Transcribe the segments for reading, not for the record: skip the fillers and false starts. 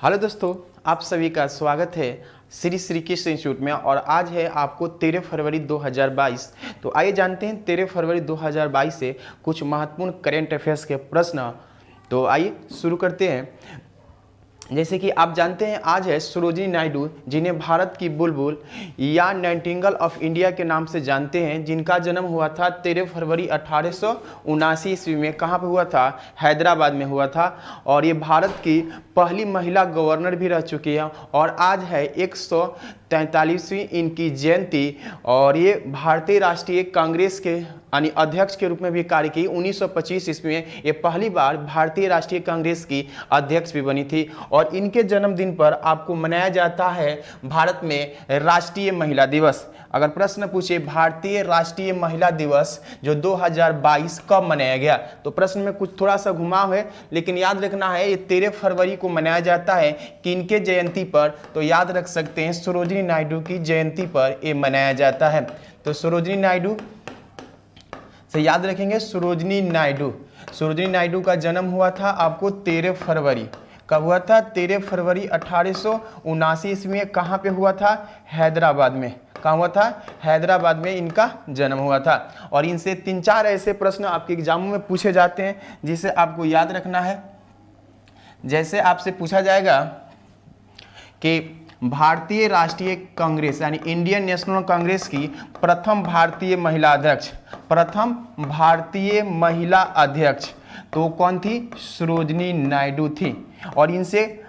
Hello दोस्तों, आप सभी का स्वागत है श्री श्री कृष्ण इंस्टीट्यूट में। और आज है आपको 13 फरवरी 2022। तो आइए जानते हैं 13 फरवरी 2022 से कुछ महत्वपूर्ण करेंट अफेयर्स के प्रश्न। तो आइए शुरू करते हैं। जैसे कि आप जानते हैं आज है सरोजिनी नायडू, जिन्हें भारत की बुलबुल या नाइटिंगेल ऑफ इंडिया के नाम से जानते हैं, जिनका जन्म हुआ था 13 फरवरी 1879 ईस्वी में। कहाँ पे हुआ था? हैदराबाद में हुआ था। और ये भारत की पहली महिला गवर्नर भी रह चुकी है। और आज है 143वीं इनकी जयंती। और ये भारतीय राष्ट्रीय कांग्रेस के यानी अध्यक्ष के रूप में भी कार्य की। 1925 ईस्वी में ये पहली बार भारतीय राष्ट्रीय कांग्रेस की अध्यक्ष भी बनी थी। और इनके जन्मदिन पर आपको मनाया जाता है भारत में राष्ट्रीय महिला दिवस। अगर प्रश्न पूछे भारतीय राष्ट्रीय महिला दिवस जो 2022 कब मनाया गया, तो प्रश्न में कुछ थोड़ा सा घुमाव है, लेकिन याद रखना है ये 13 फरवरी को मनाया जाता है कि इनके जयंती पर। तो याद रख सकते हैं सरोजिनी नायडू की जयंती पर ये मनाया जाता है। तो सरोजिनी नायडू से याद रखेंगे सरोजिनी नायडू का जन्म हुआ था आपको 13 फरवरी। कब हुआ था? 13 फरवरी 1879 ईस्वी में। कहाँ पे हुआ था? हैदराबाद में। कहाँ हुआ था? हैदराबाद में इनका जन्म हुआ था। और इनसे 3-4 ऐसे प्रश्न आपके एग्जामों में पूछे जाते हैं जिसे आपको याद रखना है। जैसे आपसे पूछा जाएगा कि भारतीय राष्ट्रीय कांग्रेस यानी इंडियन नेशनल कांग्रेस की प्रथम भारतीय महिला अध्यक्ष तो कौन थी? सरोजिनी नायडू थी। और इनसे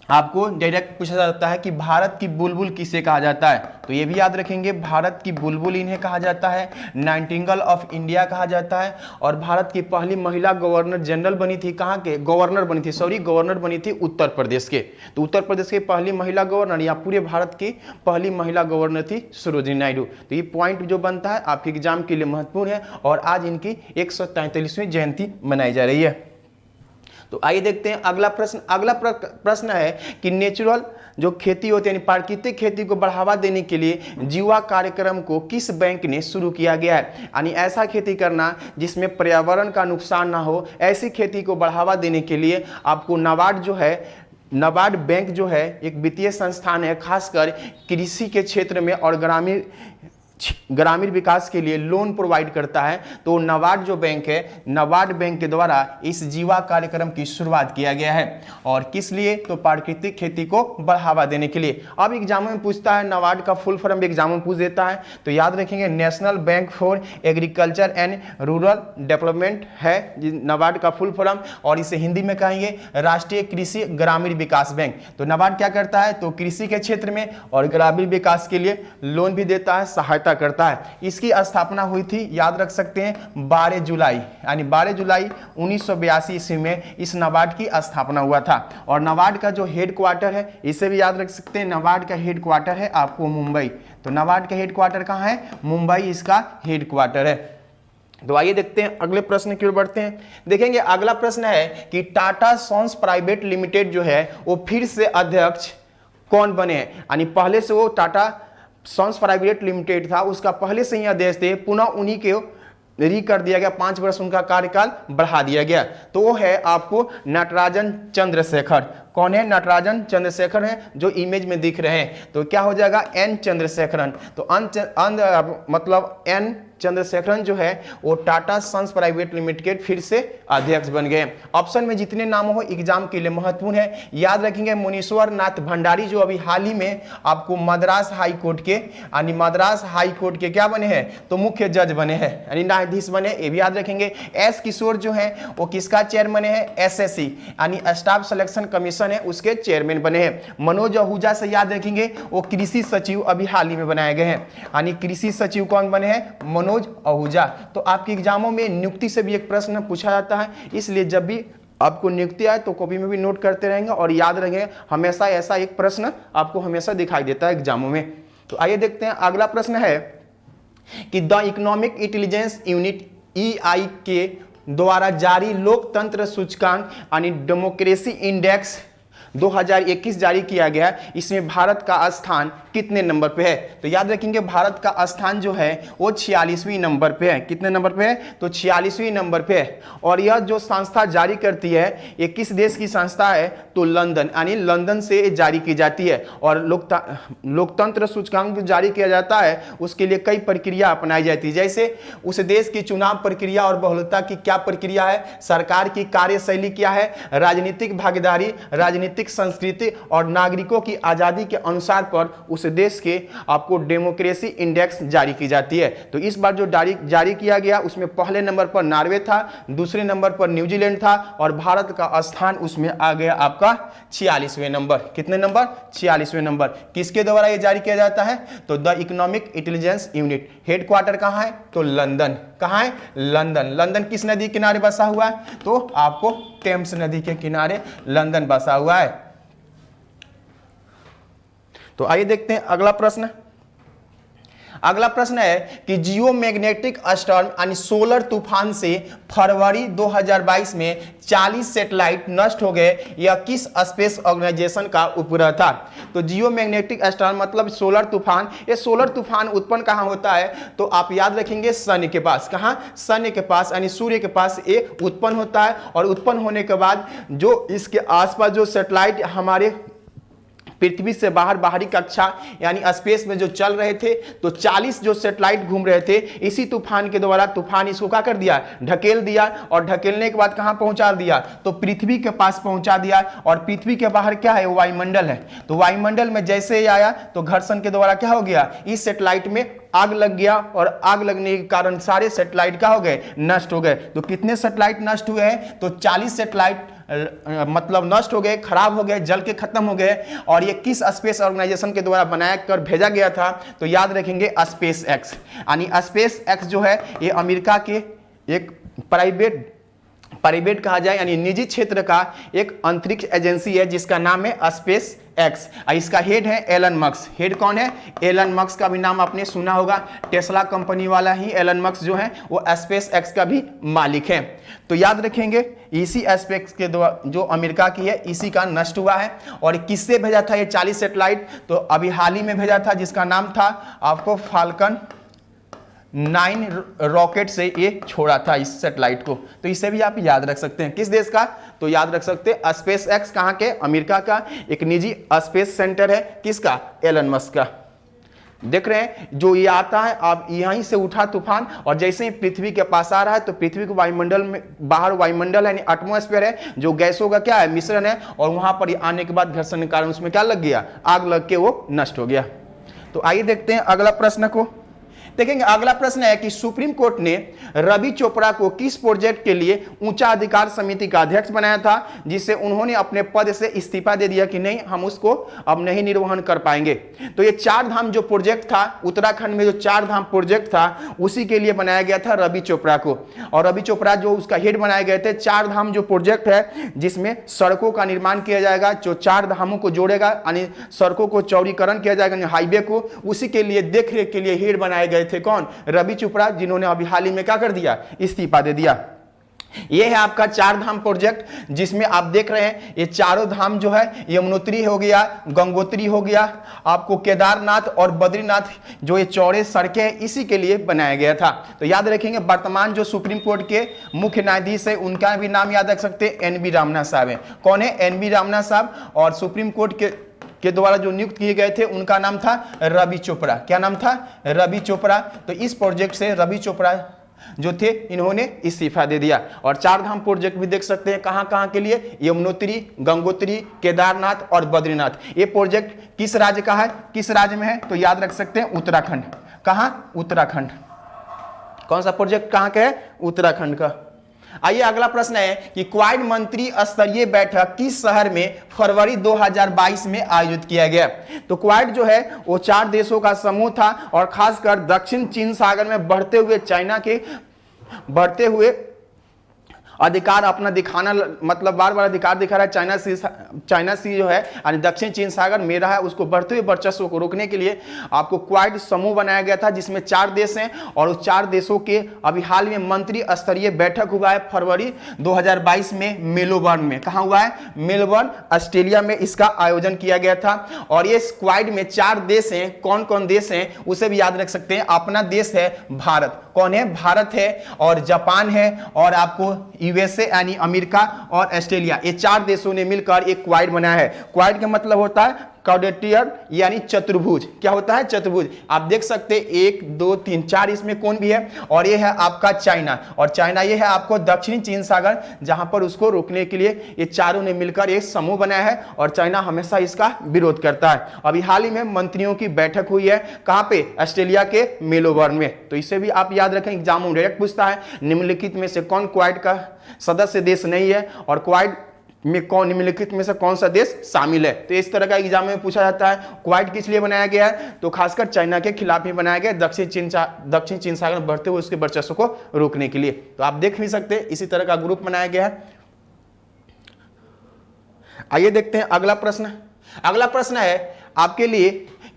आपको डायरेक्ट पूछा जाता है कि भारत की बुलबुल किसे कहा जाता है, तो ये भी याद रखेंगे भारत की बुलबुल इन्हें कहा जाता है, नाइटिंगेल ऑफ इंडिया कहा जाता है। और भारत की पहली महिला गवर्नर जनरल बनी थी, कहाँ के? गवर्नर बनी थी उत्तर प्रदेश के। तो उत्तर प्रदेश के पहली महिला गवर्नर या पूरे भारत की पहली महिला गवर्नर थी सरोजिनी नायडू। तो ये पॉइंट जो बनता है आपके एग्जाम के लिए महत्वपूर्ण है। और आज इनकी 143वीं जयंती मनाई जा रही है। तो आइए देखते हैं अगला प्रश्न है कि नेचुरल जो खेती होती है यानी प्राकृतिक खेती को बढ़ावा देने के लिए जीवा कार्यक्रम को किस बैंक ने शुरू किया गया है। यानी ऐसा खेती करना जिसमें पर्यावरण का नुकसान ना हो, ऐसी खेती को बढ़ावा देने के लिए आपको नाबार्ड बैंक जो है एक वित्तीय संस्थान है, खासकर कृषि के क्षेत्र में और ग्रामीण विकास के लिए लोन प्रोवाइड करता है। तो नाबार्ड जो बैंक है, नाबार्ड बैंक के द्वारा इस जीवा कार्यक्रम की शुरुआत किया गया है। और किस लिए? तो प्राकृतिक खेती को बढ़ावा देने के लिए। अब एग्जाम में पूछता है नाबार्ड का फुल फॉर्म एग्जाम में पूछ देता है, तो याद रखेंगे national bank for agriculture and rural development है नाबार्ड का फुल फॉर्म। और इसे हिंदी में कहेंगे राष्ट्रीय कृषि ग्रामीण विकास बैंक। तो नाबार्ड क्या करता है? तो कृषि के क्षेत्र में और ग्रामीण विकास के लिए लोन भी देता है, सहायता करता है। इसकी स्थापना हुई थी, याद रख सकते हैं 12 जुलाई 1982 ईस्वी में इस नाबार्ड की स्थापना हुआ था। और नाबार्ड का जो हेडक्वार्टर है, इसे भी याद रख सकते हैं, नाबार्ड का हेडक्वार्टर है आपको मुंबई। तो नाबार्ड का हेडक्वार्टर कहाँ है? मुंबई इसका हेडक्वार्टर है। तो आइए देखते हैं अगले प्रश्न की ओर बढ़ते हैं। देखेंगे अगला प्रश्न है कि टाटा सन्स प्राइवेट लिमिटेड जो है वो फिर से अध्यक्ष कौन बने हैं। यानी पहले से वो टाटा सन्स प्राइवेट लिमिटेड था, उसका पहले से ही अध्यक्ष थे, पुनः उन्हीं के कर दिया गया, 5 वर्ष उनका कार्यकाल बढ़ा दिया गया। तो वो है आपको नटराजन चंद्रशेखर। कौन है? नटराजन चंद्रशेखर है जो इमेज में दिख रहे हैं। तो क्या हो जाएगा? एन चंद्रशेखरन। तो मतलब एन चंद्रशेखरन जो है वो टाटा सन्स प्राइवेट लिमिटेड फिर से अध्यक्ष बन गए। ऑप्शन में जितने नाम हो एग्जाम के लिए महत्वपूर्ण है। याद रखेंगे मुनीश्वर नाथ भंडारी जो अभी हाल ही में आपको मद्रास हाई कोर्ट के क्या बने हैं? तो मुख्य जज बने हैं यानी न्यायाधीश बने। ये भी याद रखेंगे। एस किशोर जो है वो किसका चेयरमैन बने हैं? एसएससी यानी स्टाफ सिलेक्शन कमीशन है, उसके चेयरमैन बने हैं। मनोज आहूजा से याद रखेंगे वो कृषि सचिव अभी हाल ही में बनाए गए हैं। यानी कृषि सचिव कौन बने हैं? मनोज आहूजा। तो आपके एग्जामों में नियुक्ति से भी एक प्रश्न पूछा जाता है, इसलिए जब भी आपको नियुक्ति आए तो कॉपी में भी नोट करते रहेंगे और याद रखेंगे हमेशा ऐसा एक प्रश्न आपको हमेशा दिखाई देता है एग्जामों में। तो आइए देखते हैं अगला प्रश्न है कि the economic intelligence unit EI के द्वारा जारी लोकतंत्र सूचकांक यानी डेमोक्रेसी इंडेक्स 2021 जारी किया गया। इसमें भारत का स्थान कितने नंबर पे है? तो याद रखेंगे भारत का स्थान जो है वो 46वीं नंबर पे है। कितने नंबर पे है? तो 46वीं नंबर पे है। और यह जो संस्था जारी करती है ये किस देश की संस्था है? तो लंदन, यानी लंदन से जारी की जाती है। और लोकतंत्र सूचकांक जारी किया जाता है, उसके लिए कई प्रक्रिया अपनाई जाती है। जैसे उस देश की चुनाव प्रक्रिया और बहुलता की क्या प्रक्रिया है, सरकार की कार्यशैली क्या है, राजनीतिक भागीदारी, राजनीतिक संस्कृति और नागरिकों की आजादी के अनुसार पर उस देश के आपको डेमोक्रेसी इंडेक्स जारी की जाती है। तो इस बार जो जारी किया गया उसमें पहले नंबर पर नॉर्वे था, दूसरे नंबर पर न्यूजीलैंड था और भारत का स्थान उसमें आ गया आपका 46वें नंबर। कितने नंबर? 46वें नंबर। किसके द्वारा यह जारी किया जाता है? तो the economic intelligence unit. Headquarter कहां है? तो लंदन। कहां है? लंदन। लंदन किस नदी के किनारे बसा हुआ है? तो आपको टेम्स नदी के किनारे लंदन बसा हुआ है। तो आइए देखते हैं अगला प्रश्न। अगला प्रश्न है कि जियोमैग्नेटिक स्टॉर्म यानी सोलर तूफान से फरवरी 2022 में 40 सैटेलाइट नष्ट हो गए। यह किस स्पेस ऑर्गेनाइजेशन का उपग्रह था? तो जियोमैग्नेटिक स्टॉर्म मतलब सोलर तूफान। ये सोलर तूफान उत्पन्न कहां होता है? तो आप याद रखेंगे सन के पास। कहां? सन के पास यानी सूर्य के पास ये उत्पन्न होता है। और उत्पन्न होने के बाद जो इसके आसपास जो सैटेलाइट हमारे पृथ्वी से बाहर बाहरी कक्षा यानी स्पेस में जो चल रहे थे, तो 40 जो सैटेलाइट घूम रहे थे, इसी तूफान के द्वारा तूफान इसको क्या कर दिया? ढकेल दिया। और ढकेलने के बाद कहां पहुंचा दिया? तो पृथ्वी के पास पहुंचा दिया। और पृथ्वी के बाहर क्या है? वायुमंडल है। तो वायुमंडल में जैसे ही आया तो घर्षण के द्वारा क्या हो गया? इस सैटेलाइट में आग लग गया और आग लगने के कारण सारे सैटेलाइट क्या हो गए? नष्ट हो गए। तो कितने सैटेलाइट नष्ट हुए हैं? तो 40 सैटेलाइट मतलब नष्ट हो गए, खराब हो गए, जल के खत्म हो गए। और ये किस स्पेस ऑर्गेनाइजेशन के द्वारा बनाया कर भेजा गया था? तो याद रखेंगे स्पेस एक्स। यानी स्पेस एक्स जो है ये अमेरिका के एक प्राइवेट कहा जाए यानी निजी क्षेत्र का एक अंतरिक्ष एजेंसी है जिसका नाम है स्पेस एक्स। इसका हेड है एलन मस्क। हेड कौन है? एलन मस्क का भी नाम आपने सुना होगा। टेस्ला कंपनी वाला ही एलन मस्क जो है वो स्पेस एक्स का भी मालिक है। तो याद रखेंगे इसी स्पेस के द्वारा जो अमेरिका की है इसी का नष्ट हुआ है। और किससे भेजा था ये 40 सैटेलाइट? तो अभी हाल ही में भेजा था जिसका नाम था आपको फाल्कन 9 रॉकेट से ये छोड़ा था इस सैटेलाइट को। तो इसे भी आप याद रख सकते हैं। किस देश का? तो याद रख सकते हैं स्पेस एक्स कहां के? अमेरिका का एक निजी स्पेस सेंटर है। किसका? एलन मस्क का। देख रहे हैं जो ये आता है आप यहीं से उठा तूफान और जैसे ही पृथ्वी के पास आ रहा है तो पृथ्वी को वायुमंडल में बाहर वायुमंडल है यानी एटमॉस्फेयर है जो गैसों का क्या है? मिश्रण है। और वहां पर आने के बाद घर्षण के कारण उसमें क्या लग गया? आग लग के वो नष्ट हो गया। तो आइए देखते हैं अगला प्रश्न को। देखेंगे अगला प्रश्न है कि सुप्रीम कोर्ट ने रवि चोपड़ा को किस प्रोजेक्ट के लिए उच्च अधिकार समिति का अध्यक्ष बनाया था जिससे उन्होंने अपने पद से इस्तीफा दे दिया कि नहीं हम उसको अब नहीं निर्वहन कर पाएंगे। तो ये 4 धाम जो प्रोजेक्ट था उत्तराखंड में जो 4 धाम प्रोजेक्ट था उसी के लिए बनाया गया था रवि चोपड़ा को। और रवि चोपड़ा जो उसका हेड बनाए गए थे। 4 धाम जो प्रोजेक्ट है जिसमें सड़कों का निर्माण किया जाएगा जो 4 धामों को जोड़ेगा यानी सड़कों को चौड़ीकरण किया जाएगा हाईवे को, उसी के लिए देखरेख के लिए हेड बनाए गए थे कौन? रवि चोपड़ा, जिन्होंने अभी हाल ही में क्या कर दिया? इस्तीफा दे दिया। ये है आपका 4 धाम प्रोजेक्ट जिसमें आप देख रहे हैं ये चारों धाम जो है यमुनोत्री हो गया, गंगोत्री हो गया, आपको केदारनाथ और बद्रीनाथ जो ये चौड़े सड़कें हैं इसी के लिए बनाया गया था। तो याद रखेंगे वर्तमान जो सुप्रीम कोर्ट के मुख्य न्यायाधीश है उनका भी नाम याद रख सकते हैं एन बी रामना साहब है। कौन है? एन बी रामना साहब। और सुप्रीम कोर्ट के द्वारा जो नियुक्त किए गए थे उनका नाम था रवि चोपड़ा। क्या नाम था? रवि चोपड़ा। तो इस प्रोजेक्ट से रवि चोपड़ा जो थे इन्होंने इस्तीफा दे दिया। और 4 धाम प्रोजेक्ट भी देख सकते हैं कहां कहां के लिए? यमुनोत्री, गंगोत्री, केदारनाथ और बद्रीनाथ। ये प्रोजेक्ट किस राज्य का है? किस राज्य में है? तो याद रख सकते हैं उत्तराखंड। कहां? उत्तराखंड। कौन सा प्रोजेक्ट कहां का है? उत्तराखंड का। आइए अगला प्रश्न है कि क्वाड मंत्री स्तरीय बैठक किस शहर में फरवरी 2022 में आयोजित किया गया? तो क्वाड जो है वो 4 देशों का समूह था और खासकर दक्षिण चीन सागर में बढ़ते हुए अधिकार अपना दिखाना, मतलब बार बार अधिकार दिखा रहा है। चाइना सी जो है यानी दक्षिण चीन सागर मेरा है, उसको बढ़ते हुए वर्चस्व को रोकने के लिए आपको क्वाड समूह बनाया गया था, जिसमें 4 देश हैं और उस 4 देशों के अभी हाल में मंत्री स्तरीय बैठक हुआ है फरवरी 2022 में मेलबर्न में। कहां हुआ है? मेलबर्न, ऑस्ट्रेलिया में इसका आयोजन किया गया था। और ये क्वाड में 4 देश हैं। कौन कौन देश हैं उसे भी याद रख सकते हैं। अपना देश है भारत। कौन है? भारत है, और जापान है, और आपको यूएसए यानी अमेरिका और ऑस्ट्रेलिया, ये 4 देशों ने मिलकर एक क्वाड बनाया है। क्वाड का मतलब होता है क्वाड्रेटियर यानी चतुर्भुज। क्या होता है? चतुर्भुज। आप देख सकते हैं 1 2 3 4 इसमें कौन भी है, और ये है आपका चाइना, और चाइना ये है आपको दक्षिणी चीन सागर, जहां पर उसको रोकने के लिए ये चारों ने मिलकर एक समूह बनाया है, और चाइना हमेशा इसका विरोध करता है। अभी हाल ही में मंत्रियों की बैठक हुई है, कहां पे? ऑस्ट्रेलिया के मेलबर्न में। तो इसे भी आप याद रखें, एग्जाम में डायरेक्ट पूछता है निम्नलिखित में से कौन क्वाड का सदस्य देश नहीं है, और क्वाड में कौन, निम्नलिखित में से कौन सा देश शामिल है। तो इस तरह का एग्जाम में पूछा जाता है। क्वाड किस लिए बनाया गया है? तो खासकर चाइना के खिलाफ ही बनाया गया, दक्षिण चीन सागर में बढ़ते हुए उसके वर्चस्व को रोकने के लिए। तो आप देख भी सकते हैं इसी तरह का ग्रुप बनाया गया है। आइए देखते हैं अगला प्रश्न। अगला प्रश्न है आपके लिए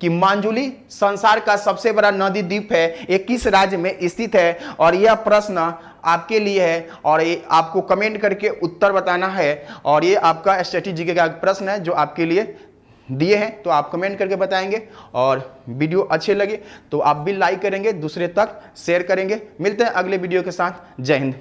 कि मांजुली संसार का सबसे बड़ा नदी द्वीप है, ये किस राज्य में स्थित है? और यह प्रश्न आपके लिए है, और ये आपको कमेंट करके उत्तर बताना है। और ये आपका स्ट्रेटेजी का प्रश्न है जो आपके लिए दिए हैं, तो आप कमेंट करके बताएंगे। और वीडियो अच्छे लगे तो आप भी लाइक करेंगे, दूसरे तक शेयर करेंगे। मिलते हैं अगले वीडियो के साथ। जय हिंद।